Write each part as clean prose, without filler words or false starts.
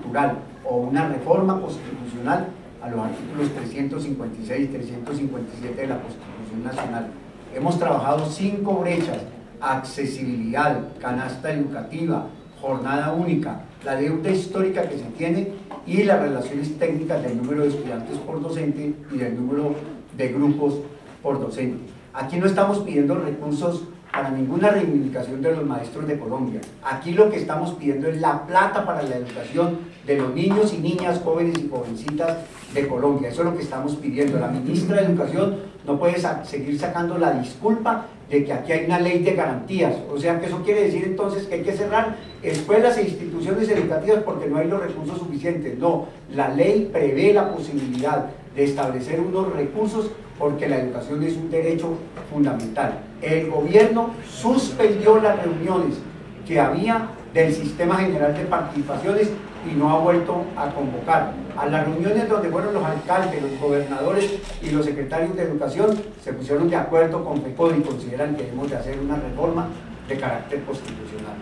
estructural o una reforma constitucional a los artículos 356 y 357 de la Constitución Nacional. Hemos trabajado 5 brechas: accesibilidad, canasta educativa, jornada única, la deuda histórica que se tiene y las relaciones técnicas del número de estudiantes por docente y del número de grupos por docente. Aquí no estamos pidiendo recursos para ninguna reivindicación de los maestros de Colombia. Aquí lo que estamos pidiendo es la plata para la educación de los niños y niñas, jóvenes y jovencitas de Colombia. Eso es lo que estamos pidiendo. La ministra de Educación no puede seguir sacando la disculpa de que aquí hay una ley de garantías. O sea que eso quiere decir entonces que hay que cerrar escuelas e instituciones educativas porque no hay los recursos suficientes. No, la ley prevé la posibilidad de establecer unos recursos porque la educación es un derecho fundamental. El gobierno suspendió las reuniones que había del Sistema General de Participaciones y no ha vuelto a convocar. A las reuniones donde fueron los alcaldes, los gobernadores y los secretarios de Educación se pusieron de acuerdo con FECODE y consideran que debemos de hacer una reforma de carácter constitucional.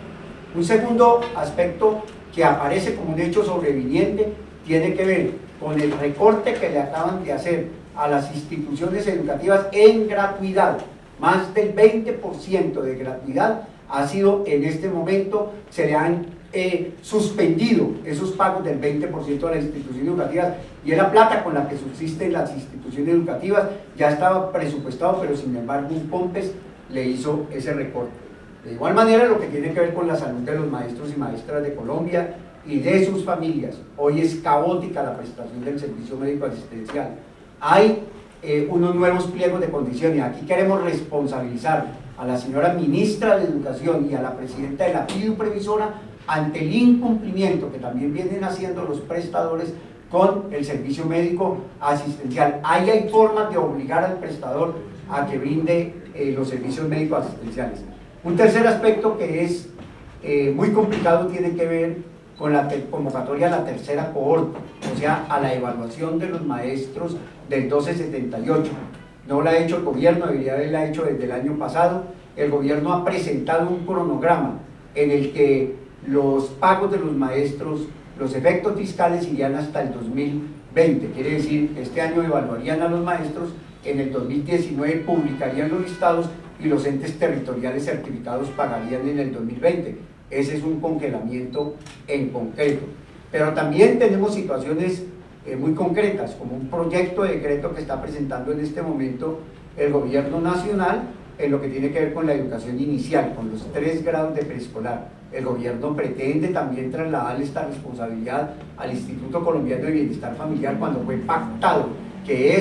Un segundo aspecto que aparece como un hecho sobreviviente tiene que ver con el recorte que le acaban de hacer a las instituciones educativas en gratuidad. Más del 20% de gratuidad ha sido en este momento, se le han suspendido esos pagos del 20% a las instituciones educativas, y es la plata con la que subsisten las instituciones educativas. Ya estaba presupuestado, pero sin embargo un COMPES le hizo ese recorte. De igual manera, lo que tiene que ver con la salud de los maestros y maestras de Colombia y de sus familias. Hoy es caótica la prestación del servicio médico asistencial. Hay unos nuevos pliegos de condiciones. Aquí queremos responsabilizar a la señora ministra de Educación y a la presidenta de la PIDU previsora ante el incumplimiento que también vienen haciendo los prestadores con el servicio médico asistencial. Ahí hay formas de obligar al prestador a que brinde los servicios médicos asistenciales. Un tercer aspecto que es muy complicado tiene que ver con la convocatoria a la tercera cohorte, o sea, a la evaluación de los maestros del 1278. No la ha hecho el gobierno, debería haberla hecho desde el año pasado. El gobierno ha presentado un cronograma en el que los pagos de los maestros, los efectos fiscales irían hasta el 2020, quiere decir, este año evaluarían a los maestros, en el 2019 publicarían los listados y los entes territoriales certificados pagarían en el 2020. Ese es un congelamiento en concreto. Pero también tenemos situaciones muy concretas, como un proyecto de decreto que está presentando en este momento el gobierno nacional en lo que tiene que ver con la educación inicial, con los 3 grados de preescolar. El gobierno pretende también trasladar esta responsabilidad al Instituto Colombiano de Bienestar Familiar cuando fue pactado que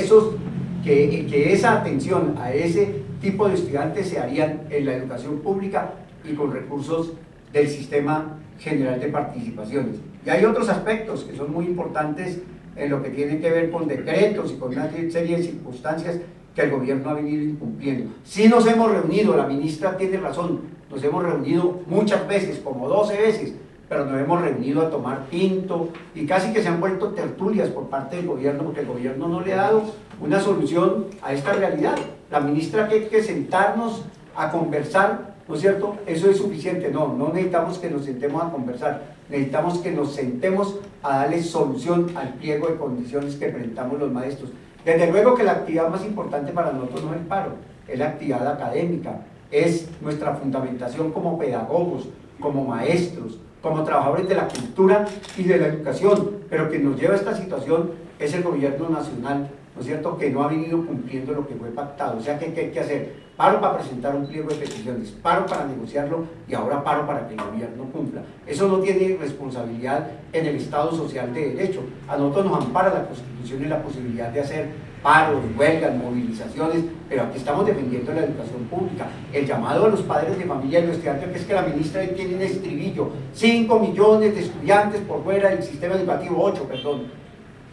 esa atención a ese tipo de estudiantes se harían en la educación pública y con recursos del Sistema General de Participaciones. Y hay otros aspectos que son muy importantes en lo que tiene que ver con decretos y con una serie de circunstancias que el gobierno ha venido incumpliendo. Sí nos hemos reunido, la ministra tiene razón, nos hemos reunido muchas veces, como 12 veces, pero nos hemos reunido a tomar tinto y casi que se han vuelto tertulias por parte del gobierno porque el gobierno no le ha dado una solución a esta realidad. La ministra tiene que sentarnos a conversar, ¿no es cierto? Eso es suficiente. No necesitamos que nos sentemos a conversar, necesitamos que nos sentemos a darle solución al pliego de condiciones que presentamos los maestros. Desde luego que la actividad más importante para nosotros no es el paro, es la actividad académica, es nuestra fundamentación como pedagogos, como maestros, como trabajadores de la cultura y de la educación, pero que nos lleva a esta situación es el gobierno nacional, ¿no es cierto?, que no ha venido cumpliendo lo que fue pactado. O sea, ¿qué hay que hacer? Paro para presentar un pliego de peticiones, paro para negociarlo y ahora paro para que el gobierno cumpla. Eso no tiene responsabilidad en el Estado Social de Derecho. A nosotros nos ampara la Constitución y la posibilidad de hacer paros, huelgas, movilizaciones, pero aquí estamos defendiendo la educación pública. El llamado a los padres de familia y los estudiantes, que es que la ministra tiene un estribillo: 5 millones de estudiantes por fuera del sistema educativo, 8, perdón.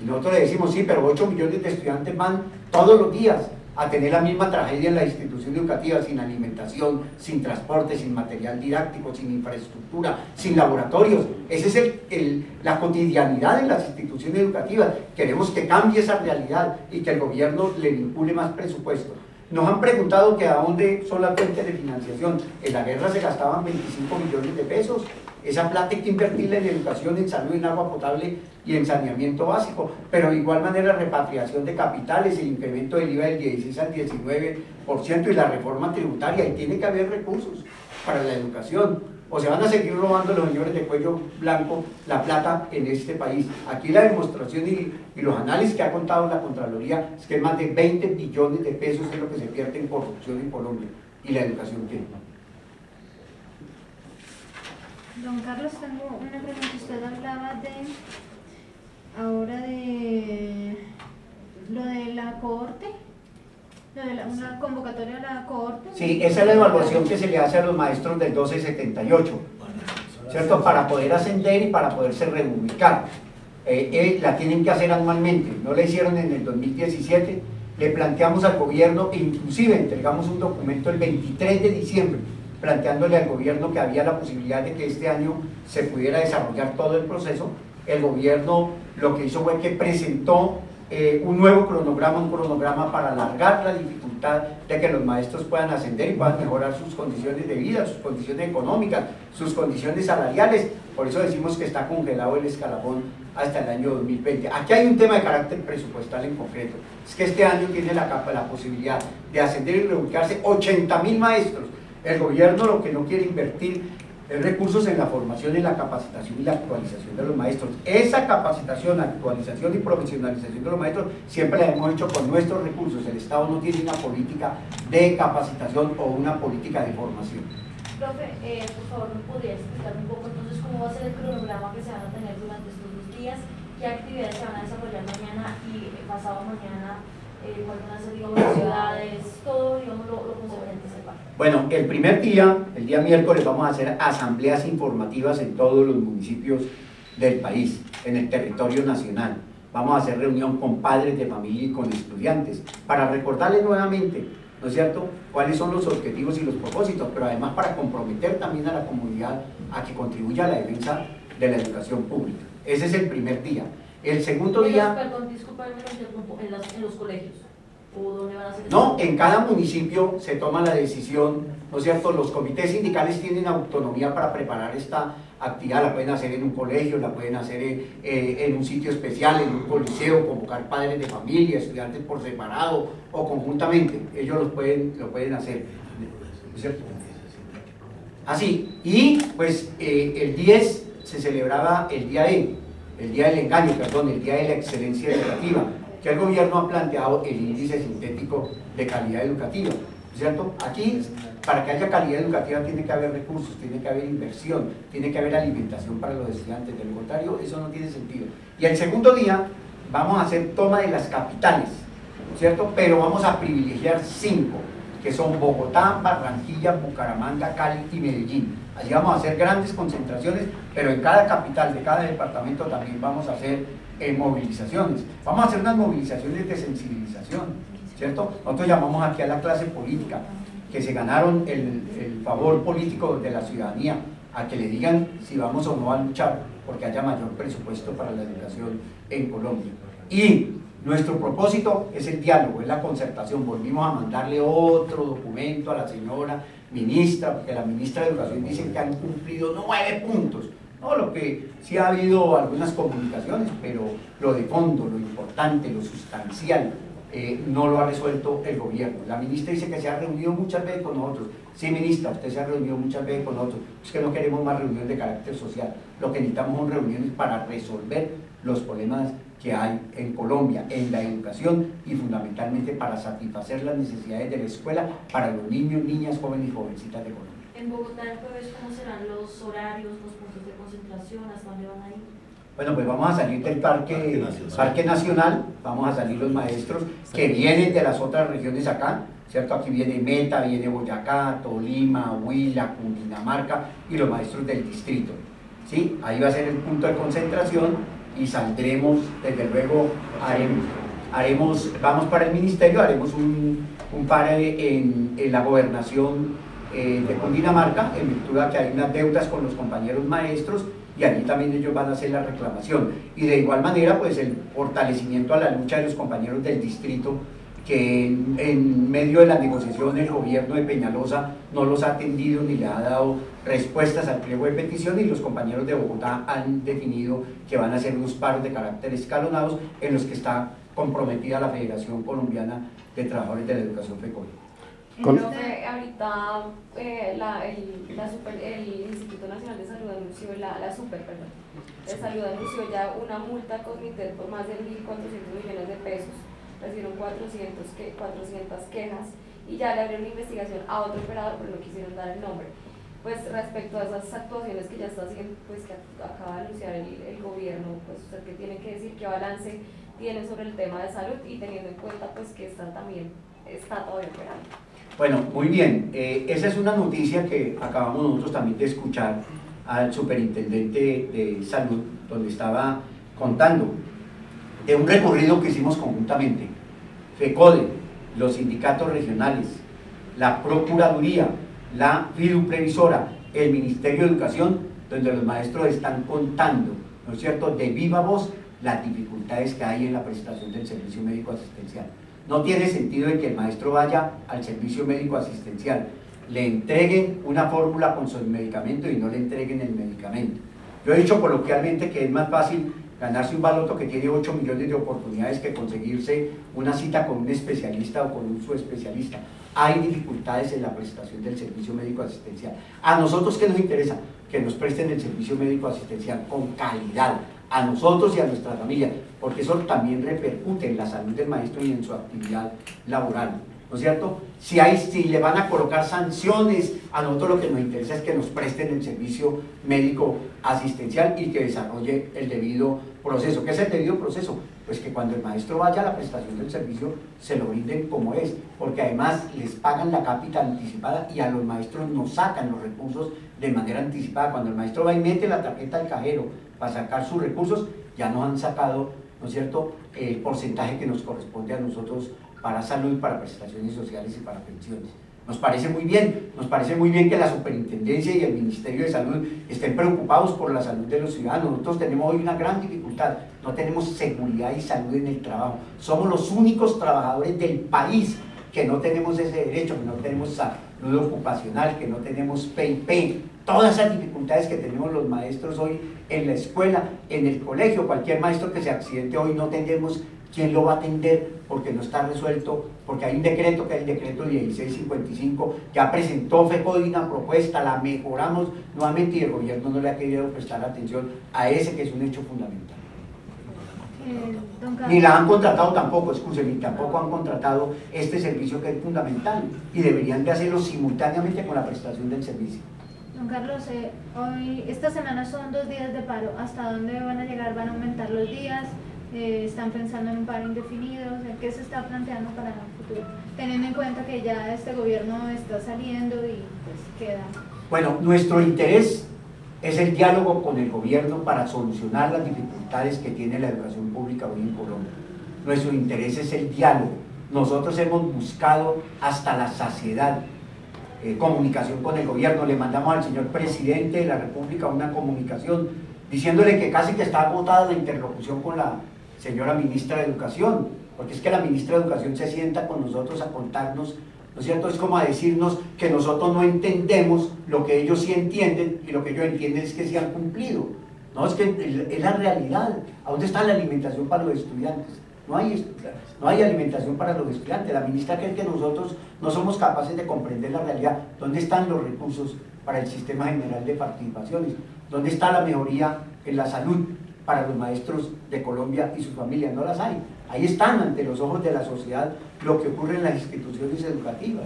Y nosotros le decimos, sí, pero 8 millones de estudiantes van todos los días a tener la misma tragedia en la institución educativa, sin alimentación, sin transporte, sin material didáctico, sin infraestructura, sin laboratorios. Esa es la cotidianidad en las instituciones educativas. Queremos que cambie esa realidad y que el gobierno le vincule más presupuesto. Nos han preguntado que a dónde son las fuentes de financiación. En la guerra se gastaban 25 millones de pesos. Esa plata hay que invertirla en educación, en salud, en agua potable y en saneamiento básico. Pero de igual manera, repatriación de capitales, el incremento del IVA del 16 al 19% y la reforma tributaria. Y tiene que haber recursos para la educación. O se van a seguir robando los señores de cuello blanco la plata en este país. Aquí la demostración y los análisis que ha contado la Contraloría es que más de 20 billones de pesos es lo que se pierde en corrupción en Colombia. ¿Y la educación qué? Don Carlos, tengo una pregunta. Usted hablaba ahora de lo de la cohorte, una convocatoria a la cohorte. Sí, esa es la evaluación que se le hace a los maestros del 1278, ¿cierto? Para poder ascender y para poderse reubicar. La tienen que hacer anualmente, no la hicieron en el 2017, le planteamos al gobierno, e inclusive entregamos un documento el 23 de diciembre, planteándole al gobierno que había la posibilidad de que este año se pudiera desarrollar todo el proceso. El gobierno lo que hizo fue que presentó un nuevo cronograma, un cronograma para alargar la dificultad de que los maestros puedan ascender y puedan mejorar sus condiciones de vida, sus condiciones económicas, sus condiciones salariales. Por eso decimos que está congelado el escalafón hasta el año 2020. Aquí hay un tema de carácter presupuestal en concreto. Es que este año tiene la posibilidad de ascender y reubicarse 80.000 maestros. El gobierno lo que no quiere invertir es recursos en la formación, en la capacitación y la actualización de los maestros. Esa capacitación, actualización y profesionalización de los maestros siempre la hemos hecho con nuestros recursos. El Estado no tiene una política de capacitación o una política de formación. Profe, por favor, ¿me podría explicar un poco entonces cómo va a ser el cronograma que se van a tener durante estos 2 días? ¿Qué actividades se van a desarrollar mañana y pasado mañana? ¿Cuáles van a ser, digamos, las ciudades? Todo, digamos, lo concerniente a ese parte. Bueno, el primer día, el día miércoles, vamos a hacer asambleas informativas en todos los municipios del país, en el territorio nacional. Vamos a hacer reunión con padres de familia y con estudiantes, para recordarles nuevamente, ¿no es cierto?, cuáles son los objetivos y los propósitos, pero además para comprometer también a la comunidad a que contribuya a la defensa de la educación pública. Ese es el primer día. El segundo día... Perdón, discúlpame, en los colegios. ¿O dónde van a hacer? No, en cada municipio se toma la decisión, ¿no es cierto? Los comités sindicales tienen autonomía para preparar esta actividad, la pueden hacer en un colegio, la pueden hacer en un sitio especial, en un coliseo, convocar padres de familia, estudiantes por separado o conjuntamente, ellos lo pueden hacer, ¿no es cierto? Así, y pues el 10 se celebraba el día del engaño, perdón, el día de la excelencia educativa, que el gobierno ha planteado el índice sintético de calidad educativa, ¿cierto? Aquí, para que haya calidad educativa tiene que haber recursos, tiene que haber inversión, tiene que haber alimentación para los estudiantes, de lo contrario eso no tiene sentido. Y el segundo día vamos a hacer toma de las capitales, ¿cierto? Pero vamos a privilegiar 5, que son Bogotá, Barranquilla, Bucaramanga, Cali y Medellín. Allí vamos a hacer grandes concentraciones, pero en cada capital de cada departamento también vamos a hacer movilizaciones. Vamos a hacer unas movilizaciones de sensibilización, ¿cierto? Nosotros llamamos aquí a la clase política, que se ganaron el favor político de la ciudadanía, a que le digan si vamos o no a luchar porque haya mayor presupuesto para la educación en Colombia. Y nuestro propósito es el diálogo, es la concertación. Volvimos a mandarle otro documento a la señora ministra, porque la ministra de Educación dice que han cumplido 9 puntos. No, lo que sí ha habido algunas comunicaciones, pero lo de fondo, lo importante, lo sustancial, no lo ha resuelto el gobierno. La ministra dice que se ha reunido muchas veces con nosotros. Sí, ministra, usted se ha reunido muchas veces con nosotros. Es que no queremos más reuniones de carácter social. Lo que necesitamos son reuniones para resolver los problemas que hay en Colombia, en la educación y fundamentalmente para satisfacer las necesidades de la escuela para los niños, niñas, jóvenes y jovencitas de Colombia. En Bogotá el jueves, ¿cómo serán los horarios, los puntos de concentración? ¿Hasta dónde van a ir? Bueno, pues vamos a salir del Parque Nacional, vamos a salir los maestros que vienen de las otras regiones acá, ¿cierto? Aquí viene Meta, viene Boyacá, Tolima, Huila, Cundinamarca y los maestros del distrito, ¿sí? Ahí va a ser el punto de concentración y saldremos, desde luego, vamos para el ministerio, haremos un pare en la gobernación de Cundinamarca, en virtud de que hay unas deudas con los compañeros maestros y allí también ellos van a hacer la reclamación. Y de igual manera, pues el fortalecimiento a la lucha de los compañeros del distrito que en medio de la negociación el gobierno de Peñalosa no los ha atendido ni le ha dado respuestas al pliego de petición, y los compañeros de Bogotá han definido que van a hacer unos paros de carácter escalonados en los que está comprometida la Federación Colombiana de Trabajadores de la Educación FECODE. Profe, ahorita el Instituto Nacional de Salud anunció, de Salud anunció ya una multa a Cognitel por más de 1.400 millones de pesos, recibieron 400 quejas y ya le abrieron una investigación a otro operador, pero no quisieron dar el nombre. Pues respecto a esas actuaciones que ya está haciendo, pues que acaba de anunciar el gobierno, pues usted qué tiene que decir, qué balance tiene sobre el tema de salud y teniendo en cuenta pues que está todavía operando. Bueno, muy bien, esa es una noticia que acabamos nosotros también de escuchar al superintendente de salud, donde estaba contando de un recorrido que hicimos conjuntamente, FECODE, los sindicatos regionales, la Procuraduría, la Fiduprevisora, el Ministerio de Educación, donde los maestros están contando, ¿no es cierto?, de viva voz las dificultades que hay en la prestación del servicio médico asistencial. No tiene sentido de que el maestro vaya al servicio médico asistencial, le entreguen una fórmula con su medicamento y no le entreguen el medicamento. Yo he dicho coloquialmente que es más fácil ganarse un baloto que tiene 8 millones de oportunidades que conseguirse una cita con un especialista o con un subespecialista. Hay dificultades en la prestación del servicio médico asistencial. A nosotros, ¿qué nos interesa? Que nos presten el servicio médico asistencial con calidad, a nosotros y a nuestra familia, porque eso también repercute en la salud del maestro y en su actividad laboral, ¿no es cierto? Si le van a colocar sanciones, a nosotros lo que nos interesa es que nos presten el servicio médico asistencial y que desarrolle el debido proceso. ¿Qué es el debido proceso? Pues que cuando el maestro vaya a la prestación del servicio se lo brinden como es, porque además les pagan la cápita anticipada y a los maestros nos sacan los recursos de manera anticipada. Cuando el maestro va y mete la tarjeta al cajero para sacar sus recursos, ya nos han sacado, ¿no es cierto?, el porcentaje que nos corresponde a nosotros para salud, para prestaciones sociales y para pensiones. Nos parece muy bien que la Superintendencia y el Ministerio de Salud estén preocupados por la salud de los ciudadanos. Nosotros tenemos hoy una gran dificultad, no tenemos seguridad y salud en el trabajo. Somos los únicos trabajadores del país que no tenemos ese derecho, que no tenemos salud ocupacional, que no tenemos PIP. Todas esas dificultades que tenemos los maestros hoy en la escuela, en el colegio, cualquier maestro que se accidente hoy no tenemos quién lo va a atender porque no está resuelto, porque hay un decreto que es el decreto 1655, ya presentó FECODE una propuesta, la mejoramos nuevamente y el gobierno no le ha querido prestar atención a ese que es un hecho fundamental. Ni la han contratado tampoco, escúcheme, tampoco han contratado este servicio que es fundamental y deberían de hacerlo simultáneamente con la prestación del servicio. Don Carlos, esta semana son 2 días de paro. ¿Hasta dónde van a llegar? ¿Van a aumentar los días? ¿Están pensando en un paro indefinido? ¿Qué se está planteando para el futuro? Teniendo en cuenta que ya este gobierno está saliendo y pues queda... Bueno, nuestro interés es el diálogo con el gobierno para solucionar las dificultades que tiene la educación pública hoy en Colombia. Nuestro interés es el diálogo. Nosotros hemos buscado hasta la saciedad comunicación con el gobierno. Le mandamos al señor presidente de la República una comunicación diciéndole que casi que está agotada la interlocución con la señora ministra de Educación, porque es que la ministra de Educación se sienta con nosotros a contarnos, ¿no es cierto? Es como a decirnos que nosotros no entendemos lo que ellos sí entienden y lo que ellos entienden es que sí han cumplido. No, es que es la realidad. ¿A dónde está la alimentación para los estudiantes? No hay alimentación para los estudiantes. La ministra cree que nosotros no somos capaces de comprender la realidad. ¿Dónde están los recursos para el sistema general de participaciones? ¿Dónde está la mejoría en la salud para los maestros de Colombia y sus familias? No las hay. Ahí están ante los ojos de la sociedad lo que ocurre en las instituciones educativas,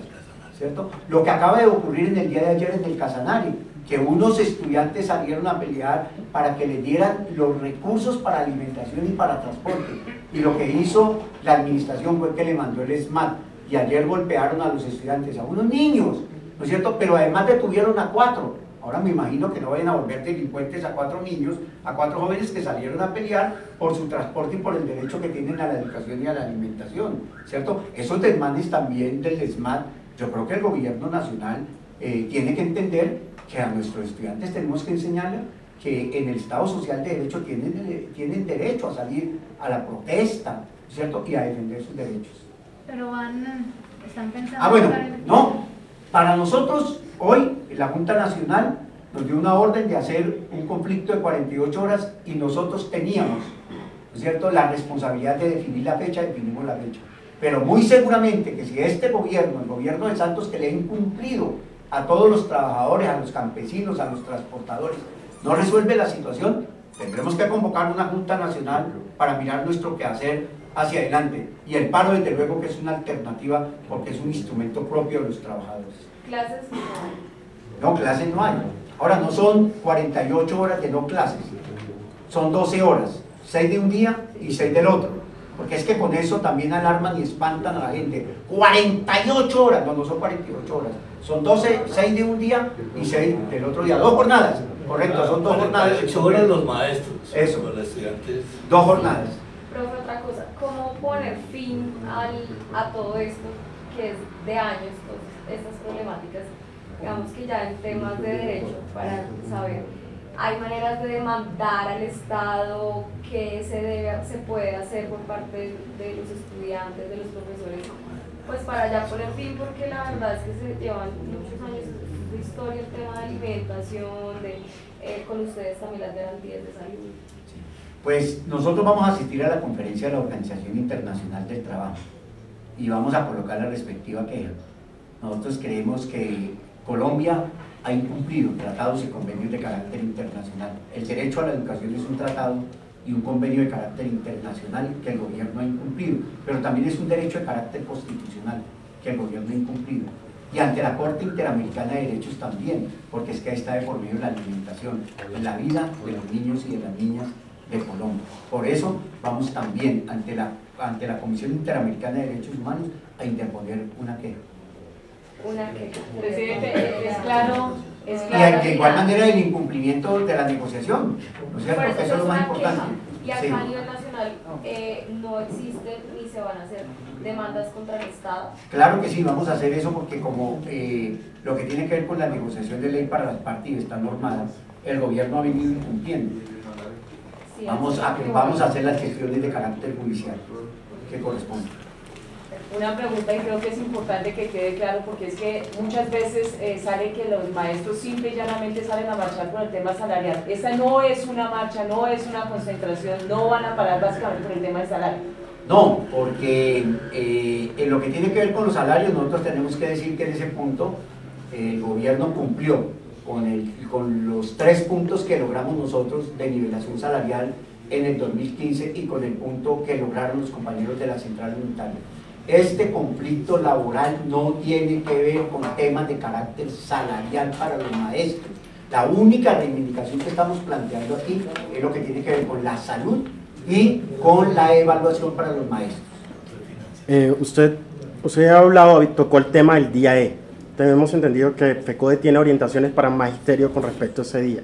¿cierto? Lo que acaba de ocurrir en el día de ayer en el Casanare, que unos estudiantes salieron a pelear para que les dieran los recursos para alimentación y para transporte, y lo que hizo la administración fue que le mandó el SMAT, y ayer golpearon a los estudiantes, a unos niños, ¿no es cierto? Pero además detuvieron a 4. Ahora me imagino que no vayan a volver delincuentes a 4 niños, a 4 jóvenes que salieron a pelear por su transporte y por el derecho que tienen a la educación y a la alimentación, ¿cierto? Esos desmanes también del SMAT, yo creo que el gobierno nacional tiene que entender que a nuestros estudiantes tenemos que enseñarles que en el Estado Social de Derecho tienen derecho a salir a la protesta, ¿cierto? Y a defender sus derechos. Pero están pensando... Ah, bueno, no. Para nosotros, hoy, la Junta Nacional nos dio una orden de hacer un conflicto de 48 horas y nosotros teníamos, ¿no es cierto?, la responsabilidad de definir la fecha, definimos la fecha. Pero muy seguramente que si este gobierno, el gobierno de Santos, que le ha incumplido a todos los trabajadores, a los campesinos, a los transportadores, no resuelve la situación, tendremos que convocar una Junta Nacional para mirar nuestro quehacer hacia adelante. Y el paro, desde luego, que es una alternativa porque es un instrumento propio de los trabajadores. ¿Clases? No, clases no hay. Ahora, no son 48 horas de no clases, son 12 horas, 6 de un día y 6 del otro. Porque es que con eso también alarman y espantan a la gente. 48 horas, no son 48 horas, son 12, 6 de un día y 6 del otro día. 2 jornadas, correcto, son 2 jornadas. 8 horas los maestros, eso, los estudiantes. 2 jornadas. Profe, otra cosa, ¿cómo poner fin a todo esto que es de años, todas estas problemáticas? Digamos que ya en temas de derecho, para saber, ¿hay maneras de demandar al Estado? ¿Qué se puede hacer por parte de los estudiantes, de los profesores? Pues para ya poner fin, porque la verdad es que se llevan muchos años de historia, el tema de alimentación, con ustedes también las garantías de salud. Pues nosotros vamos a asistir a la conferencia de la Organización Internacional del Trabajo y vamos a colocar la respectiva queja. Nosotros creemos que Colombia ha incumplido tratados y convenios de carácter internacional. El derecho a la educación es un tratado y un convenio de carácter internacional que el gobierno ha incumplido, pero también es un derecho de carácter constitucional que el gobierno ha incumplido. Y ante la Corte Interamericana de Derechos también, porque es que ahí está de por medio la alimentación, la vida de los niños y de las niñas de Colombia. Por eso vamos también ante la Comisión Interamericana de Derechos Humanos a interponer una queja. Una queja. Presidente, es claro. Y de igual manera el incumplimiento de la negociación, ¿no es cierto? Por Eso es lo más una importante. queja. Y acá Sí. a nivel nacional no existen ni se van a hacer demandas contra el Estado. Claro que sí, vamos a hacer eso porque como lo que tiene que ver con la negociación de ley para las partes está normada, el gobierno ha venido incumpliendo. Sí, Vamos a hacer las gestiones de carácter judicial que corresponden. Una pregunta, y creo que es importante que quede claro, porque es que muchas veces sale que los maestros simple y llanamente salen a marchar por el tema salarial. Esta no es una marcha, no es una concentración, no van a parar básicamente por el tema del salario. No, porque en lo que tiene que ver con los salarios, nosotros tenemos que decir que en ese punto el gobierno cumplió con los 3 puntos que logramos nosotros de nivelación salarial en el 2015 y con el punto que lograron los compañeros de la Central Unitaria. Este conflicto laboral no tiene que ver con temas de carácter salarial para los maestros. La única reivindicación que estamos planteando aquí es lo que tiene que ver con la salud y con la evaluación para los maestros. Usted ha hablado, tocó el tema del día E. Tenemos entendido que FECODE tiene orientaciones para magisterio con respecto a ese día.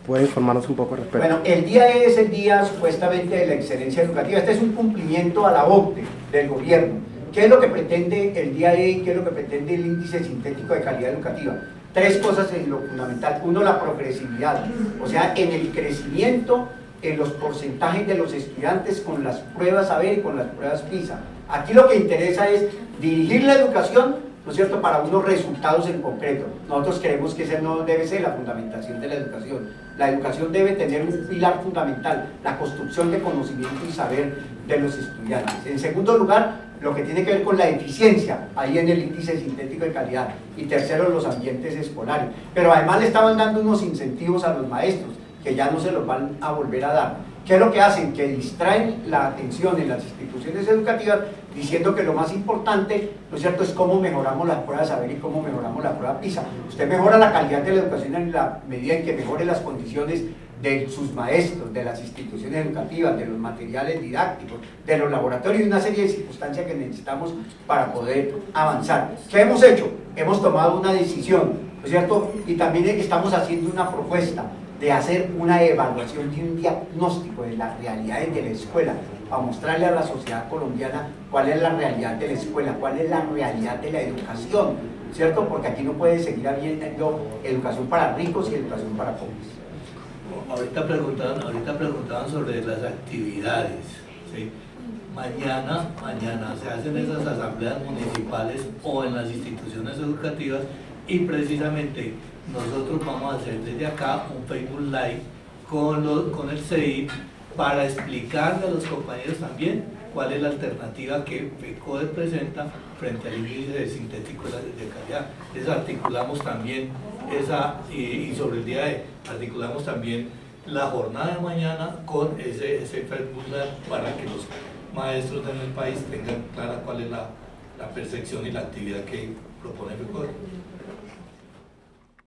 ¿Puede informarnos un poco al respecto? Bueno, el día E es el día supuestamente de la excelencia educativa. Este es un cumplimiento a la OCDE del gobierno. ¿Qué es lo que pretende el día E y qué es lo que pretende el índice sintético de calidad educativa? 3 cosas en lo fundamental. 1, la progresividad, o sea, en el crecimiento, en los porcentajes de los estudiantes con las pruebas saber y con las pruebas PISA. Aquí lo que interesa es dirigir la educación, ¿no es cierto?, para unos resultados en concreto. Nosotros creemos que esa no debe ser la fundamentación de la educación. La educación debe tener un pilar fundamental, la construcción de conocimiento y saber de los estudiantes. En segundo lugar, lo que tiene que ver con la eficiencia, ahí en el índice sintético de calidad. Y tercero, los ambientes escolares. Pero además le estaban dando unos incentivos a los maestros, que ya no se los van a volver a dar. ¿Qué es lo que hacen? Que distraen la atención en las instituciones educativas diciendo que lo más importante, ¿no es cierto?, es cómo mejoramos las pruebas de saber y cómo mejoramos la prueba PISA. Usted mejora la calidad de la educación en la medida en que mejore las condiciones de sus maestros, de las instituciones educativas, de los materiales didácticos, de los laboratorios y una serie de circunstancias que necesitamos para poder avanzar. ¿Qué hemos hecho? Hemos tomado una decisión, ¿no es cierto?, y también estamos haciendo una propuesta de hacer una evaluación y un diagnóstico de las realidades de la escuela, para mostrarle a la sociedad colombiana cuál es la realidad de la escuela, cuál es la realidad de la educación, ¿cierto? Porque aquí no puede seguir habiendo educación para ricos y educación para pobres. Ahorita preguntaban sobre las actividades, ¿sí? mañana se hacen esas asambleas municipales o en las instituciones educativas y precisamente nosotros vamos a hacer desde acá un Facebook Live con el CEIP para explicarle a los compañeros también cuál es la alternativa que FECODE presenta frente al índice sintético de calidad. Entonces articulamos también y sobre el día de articulamos también la jornada de mañana con ese Facebook Live para que los maestros en el país tengan clara cuál es la percepción y la actividad que propone FECODE.